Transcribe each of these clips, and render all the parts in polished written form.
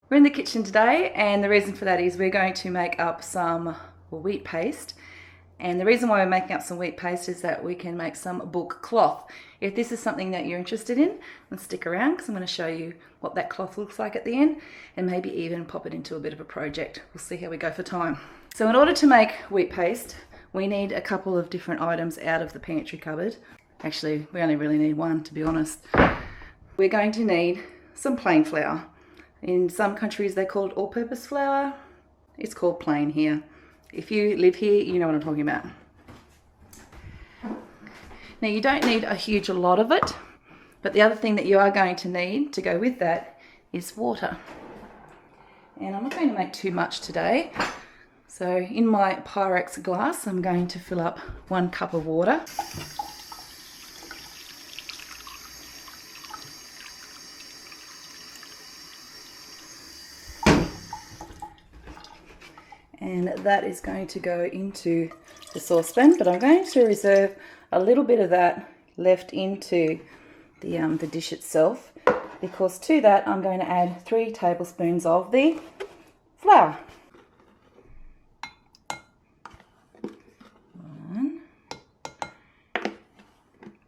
We're in the kitchen today, and the reason for that is we're going to make up some wheat paste. And the reason why we're making up some wheat paste is that we can make some book cloth. If this is something that you're interested in, then stick around because I'm going to show you what that cloth looks like at the end, and maybe even pop it into a bit of a project. We'll see how we go for time. So in order to make wheat paste, we need a couple of different items out of the pantry cupboard. Actually, we only really need one, to be honest. We're going to need some plain flour. In some countries they call it all-purpose flour. It's called plain here. If you live here, you know what I'm talking about. Now you don't need a huge lot of it, but the other thing that you are going to need to go with that is water. And I'm not going to make too much today. So in my Pyrex glass, I'm going to fill up 1 cup of water. And that is going to go into the saucepan, but I'm going to reserve a little bit of that left into the dish itself, because to that I'm going to add 3 tablespoons of the flour. 1,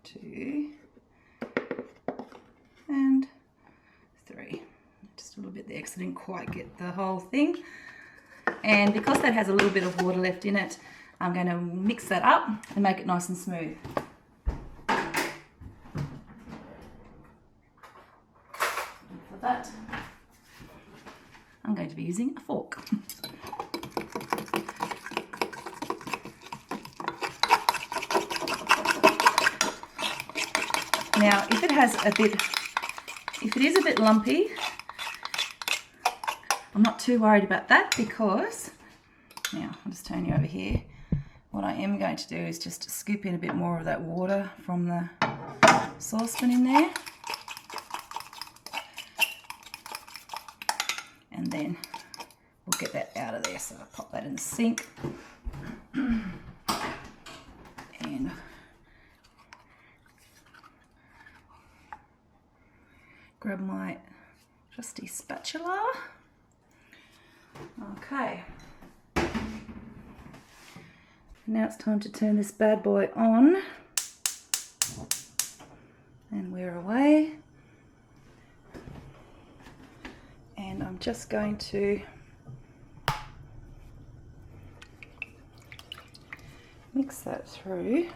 2, and 3. Just a little bit there because I didn't quite get the whole thing. And because that has a little bit of water left in it, I'm going to mix that up and make it nice and smooth. And for that, I'm going to be using a fork. Now, if it is a bit lumpy, I'm not too worried about that, because now I'll just turn you over here. What I am going to do is just scoop in a bit more of that water from the saucepan in there, and then we'll get that out of there. So I'll pop that in the sink and grab my trusty spatula. Okay, now it's time to turn this bad boy on, and we're away. And I'm just going to mix that through.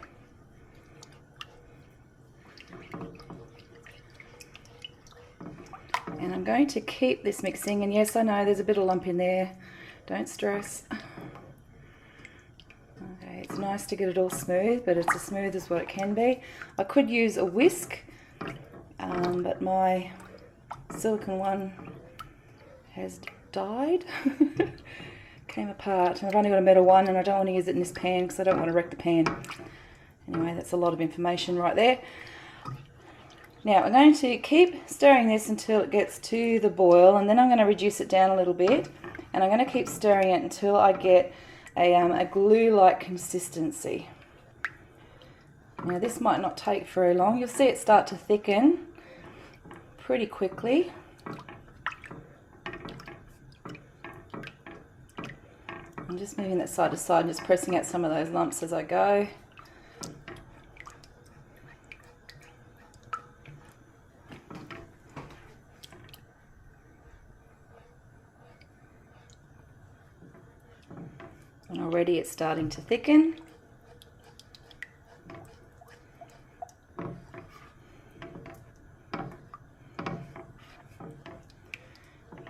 And I'm going to keep this mixing, and yes, I know there's a bit of lump in there, don't stress. Okay, it's nice to get it all smooth, but it's as smooth as what it can be. I could use a whisk, but my silicone one has died. Came apart, and I've only got a metal one, and I don't want to use it in this pan because I don't want to wreck the pan. Anyway, that's a lot of information right there. Now I'm going to keep stirring this until it gets to the boil, and then I'm going to reduce it down a little bit, and I'm going to keep stirring it until I get a glue-like consistency. Now this might not take very long. You'll see it start to thicken pretty quickly. I'm just moving that side to side and just pressing out some of those lumps as I go. And already it's starting to thicken.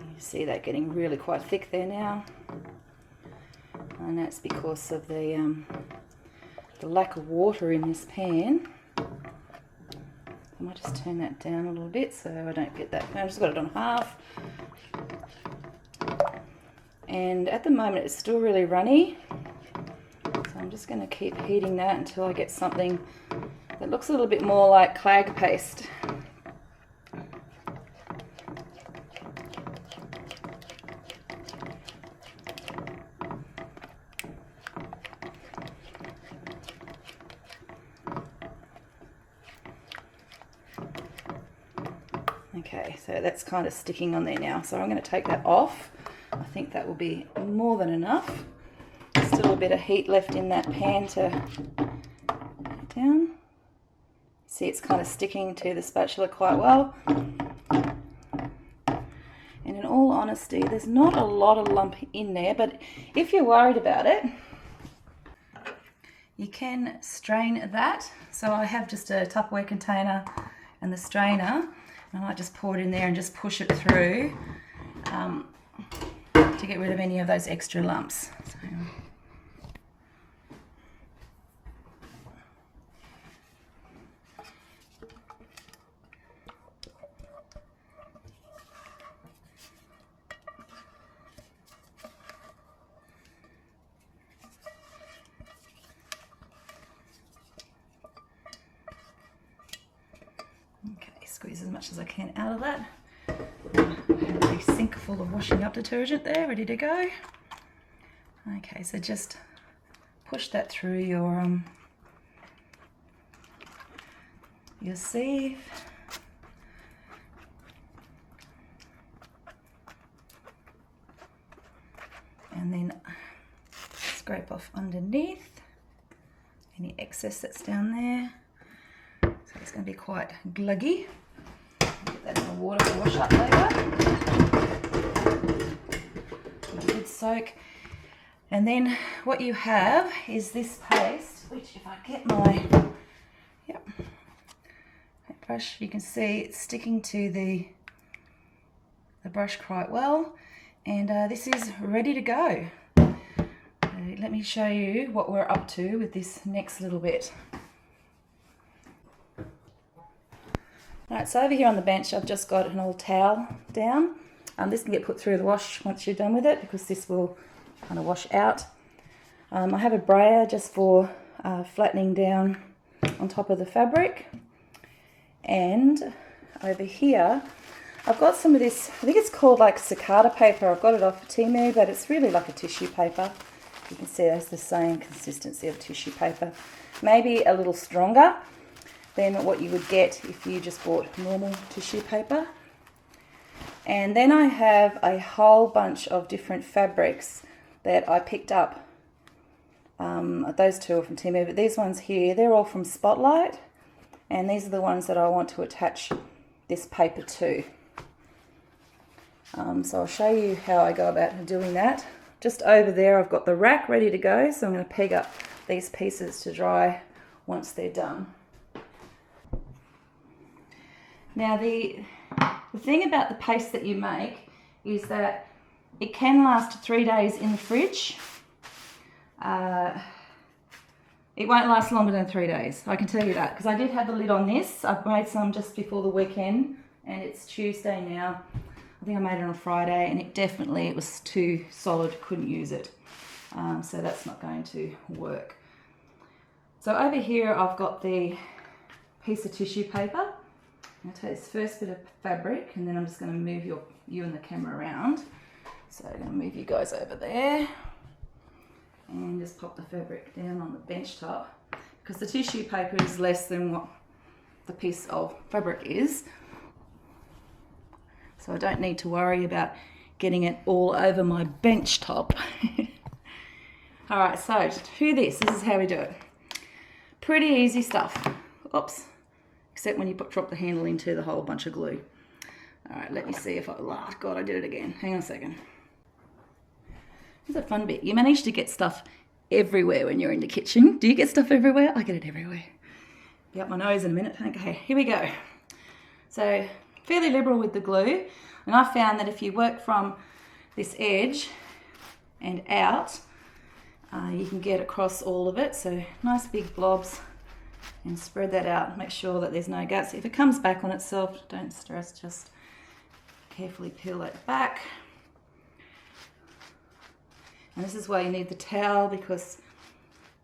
You see that getting really quite thick there now, and that's because of the lack of water in this pan. I might just turn that down a little bit so I don't get that. I've just got it on half. And at the moment it's still really runny, so I'm just going to keep heating that until I get something that looks a little bit more like clag paste. Okay, so that's kind of sticking on there now. So I'm going to take that off. I think that will be more than enough. Still a bit of heat left in that pan to get down. See, it's kind of sticking to the spatula quite well. And in all honesty, there's not a lot of lump in there, but if you're worried about it, you can strain that. So I have just a Tupperware container and the strainer. I might just pour it in there and just push it through to get rid of any of those extra lumps. So, squeeze as much as I can out of that. I have a sink full of washing up detergent there, ready to go. Okay, so just push that through your sieve. And then scrape off underneath any excess that's down there. So it's going to be quite gluggy. Get that in the water to wash up later. A good soak. And then what you have is this paste, which if I get my brush, you can see it's sticking to the brush quite well. And this is ready to go. Let me show you what we're up to with this next little bit. Alright, so over here on the bench I've just got an old towel down. This can get put through the wash once you're done with it because this will kind of wash out. I have a brayer just for flattening down on top of the fabric. And over here I've got some of this, I think it's called like cicada paper. I've got it off Temu, but it's really like a tissue paper. You can see it has the same consistency of tissue paper. Maybe a little stronger than what you would get if you just bought normal tissue paper. And then I have a whole bunch of different fabrics that I picked up. Those two are from Temu, but these ones here, they're all from Spotlight. And these are the ones that I want to attach this paper to. So I'll show you how I go about doing that. Just over there I've got the rack ready to go, so I'm going to peg up these pieces to dry once they're done. Now the thing about the paste that you make is that it can last 3 days in the fridge. It won't last longer than 3 days, I can tell you that, because I did have the lid on this. I've made some just before the weekend and it's Tuesday now. I think I made it on Friday and it was too solid, couldn't use it. So that's not going to work. So over here I've got the piece of tissue paper. I'll take this first bit of fabric and then I'm just going to move you and the camera around. So I'm going to move you guys over there and just pop the fabric down on the bench top because the tissue paper is less than what the piece of fabric is. So I don't need to worry about getting it all over my bench top. Alright, so to do this is how we do it. Pretty easy stuff. Oops. Except when you drop the handle into the whole bunch of glue. Alright, let me see if oh God, I did it again. Hang on a second. Here's a fun bit. You manage to get stuff everywhere when you're in the kitchen. Do you get stuff everywhere? I get it everywhere. Be up my nose in a minute. Okay, here we go. So, fairly liberal with the glue. And I found that if you work from this edge and out, you can get across all of it. So, nice big blobs. And spread that out. Make sure that there's no gaps. If it comes back on itself, don't stress. Just carefully peel that back. And this is why you need the towel, because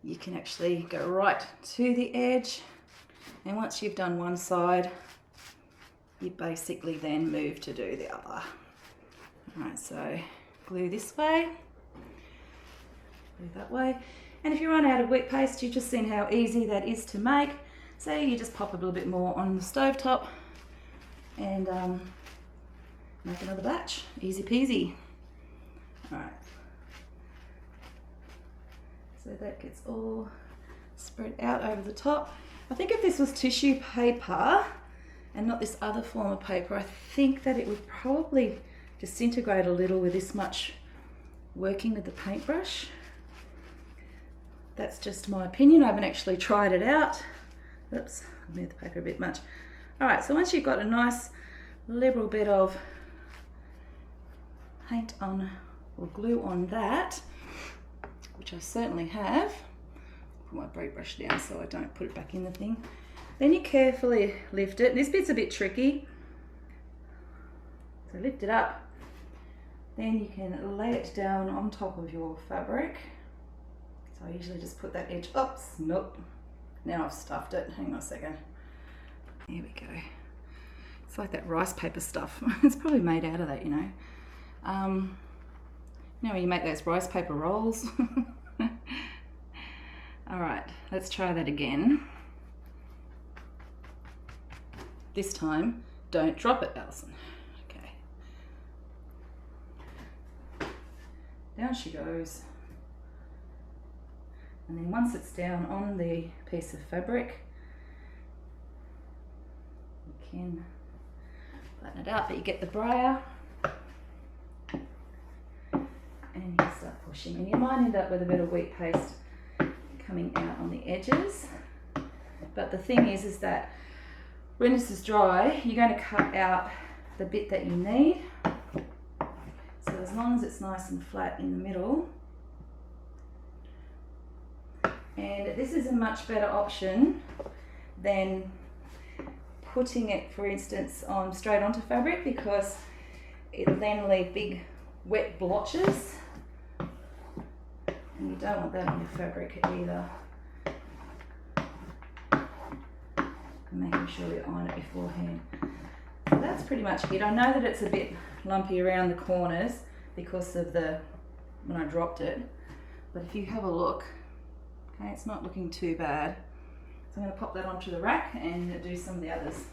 you can actually go right to the edge. And once you've done one side, you basically then move to do the other. Alright, so glue this way, glue that way. And if you run out of wet paste, you've just seen how easy that is to make. So you just pop a little bit more on the stovetop and make another batch. Easy peasy. Alright, so that gets all spread out over the top. I think if this was tissue paper and not this other form of paper, I think that it would probably disintegrate a little with this much working with the paintbrush. That's just my opinion. I haven't actually tried it out. Oops, I moved the paper a bit much. Alright, so once you've got a nice liberal bit of paint on or glue on that, which I certainly have, put my braid brush down so I don't put it back in the thing. Then you carefully lift it. This bit's a bit tricky. So lift it up. Then you can lay it down on top of your fabric. So I usually just put that edge, oops, nope. Now I've stuffed it, hang on a second. Here we go. It's like that rice paper stuff. It's probably made out of that, you know. You know when you make those rice paper rolls? All right, let's try that again. This time, don't drop it, Alison. Okay. Down she goes. And then once it's down on the piece of fabric, you can flatten it out, but you get the brayer. And you can start pushing, and you might end up with a bit of wheat paste coming out on the edges, but the thing is that when this is dry, you're going to cut out the bit that you need. So as long as it's nice and flat in the middle, and this is a much better option than putting it, for instance, on straight onto fabric, because it'll then leave big wet blotches, and you don't want that on your fabric either. And making sure you iron it beforehand. So that's pretty much it. I know that it's a bit lumpy around the corners because of when I dropped it, but if you have a look, okay, it's not looking too bad. So I'm going to pop that onto the rack and do some of the others.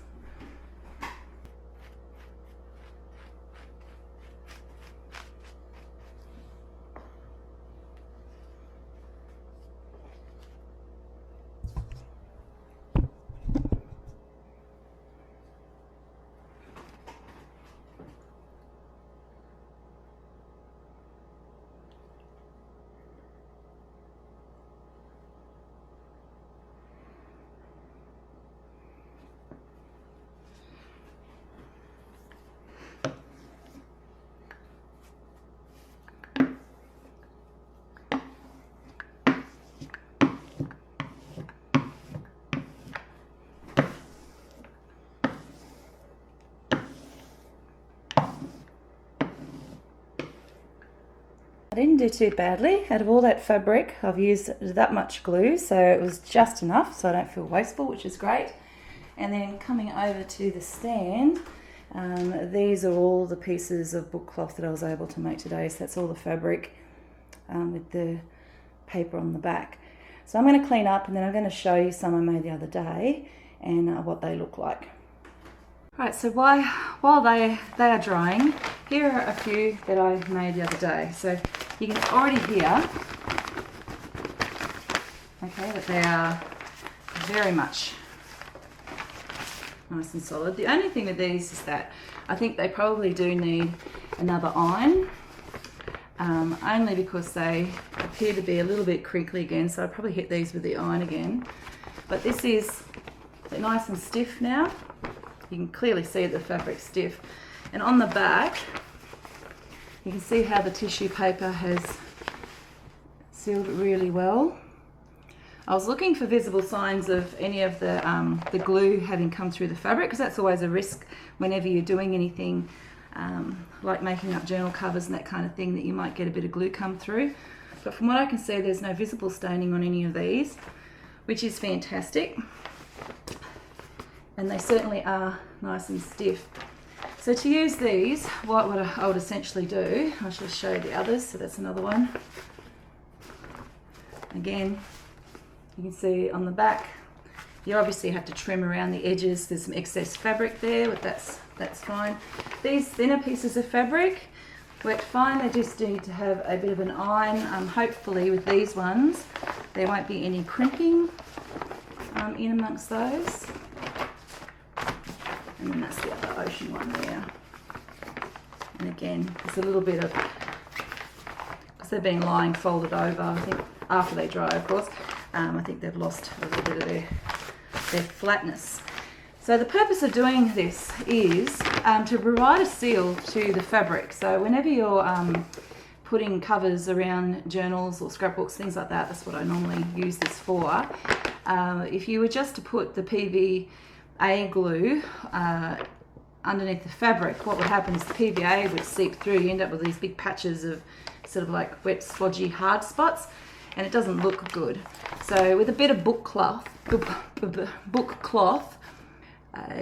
I didn't do too badly. Out of all that fabric, I've used that much glue, so it was just enough, so I don't feel wasteful, which is great. And then coming over to the stand, these are all the pieces of book cloth that I was able to make today. So that's all the fabric with the paper on the back. So I'm going to clean up, and then I'm going to show you some I made the other day and what they look like. Right, so while they are drying, here are a few that I made the other day. So you can already hear, okay, that they are very much nice and solid. The only thing with these is that I think they probably do need another iron, only because they appear to be a little bit crinkly again, so I'll probably hit these with the iron again. But this is nice and stiff now. You can clearly see the fabric's stiff. And on the back, you can see how the tissue paper has sealed really well. I was looking for visible signs of any of the glue having come through the fabric, because that's always a risk whenever you're doing anything like making up journal covers and that kind of thing, that you might get a bit of glue come through. But from what I can see, there's no visible staining on any of these, which is fantastic. And they certainly are nice and stiff. So to use these, what I would essentially do, I'll just show you the others. So that's another one. Again, you can see on the back, You obviously have to trim around the edges. There's some excess fabric there, but that's fine. These thinner pieces of fabric work fine. They just need to have a bit of an iron. Hopefully with these ones there won't be any crimping in amongst those. And then that's the other ocean one there. And again, there's a little bit of, because they've been lying folded over, I think, after they dry, of course, I think they've lost a little bit of their flatness. So the purpose of doing this is to provide a seal to the fabric. So whenever you're putting covers around journals or scrapbooks, things like that, that's what I normally use this for. If you were just to put the PVA glue underneath the fabric, what would happen is the PVA would seep through. You end up with these big patches of sort of like wet, slodgy, hard spots, and it doesn't look good. So with a bit of bookcloth,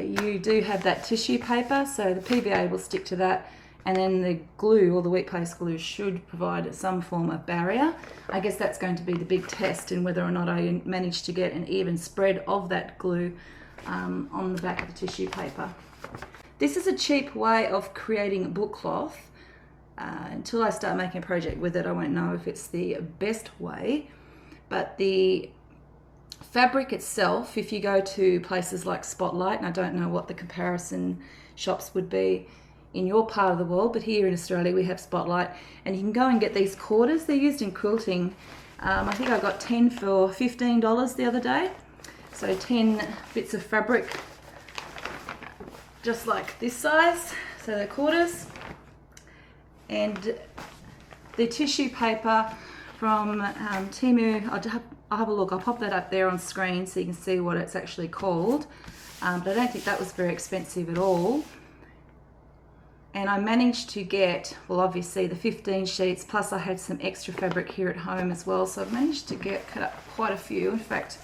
you do have that tissue paper, so the PVA will stick to that, and then the glue, or the wheat paste glue, should provide some form of barrier. I guess that's going to be the big test in whether or not I manage to get an even spread of that glue on the back of the tissue paper. This is a cheap way of creating bookcloth. Until I start making a project with it, I won't know if it's the best way, but the fabric itself, if you go to places like Spotlight, and I don't know what the comparison shops would be in your part of the world, but here in Australia we have Spotlight, and you can go and get these quarters. They're used in quilting. I think I got 10 for $15 the other day. So 10 bits of fabric, just like this size, so they're quarters. And the tissue paper from Temu, I'll have a look, I'll pop that up there on screen so you can see what it's actually called. But I don't think that was very expensive at all. And I managed to get, well, obviously the 15 sheets, plus I had some extra fabric here at home as well, so I've managed to cut up quite a few. In fact,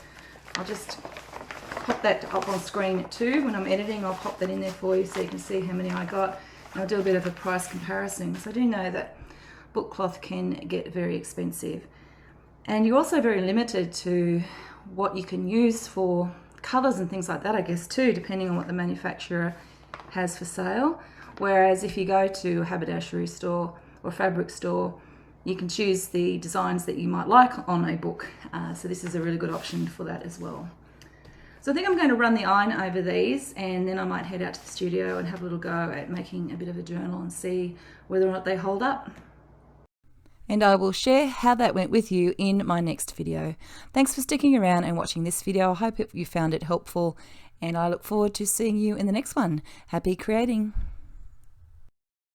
I'll just pop that up on screen too. When I'm editing, I'll pop that in there for you so you can see how many I got. And I'll do a bit of a price comparison, because I do know that bookcloth can get very expensive. And you're also very limited to what you can use for colours and things like that, I guess, too, depending on what the manufacturer has for sale. Whereas if you go to a haberdashery store or fabric store, you can choose the designs that you might like on a book. So this is a really good option for that as well. So I think I'm going to run the iron over these, and then I might head out to the studio and have a little go at making a bit of a journal and see whether or not they hold up. And I will share how that went with you in my next video. Thanks for sticking around and watching this video. I hope you found it helpful, and I look forward to seeing you in the next one. Happy creating!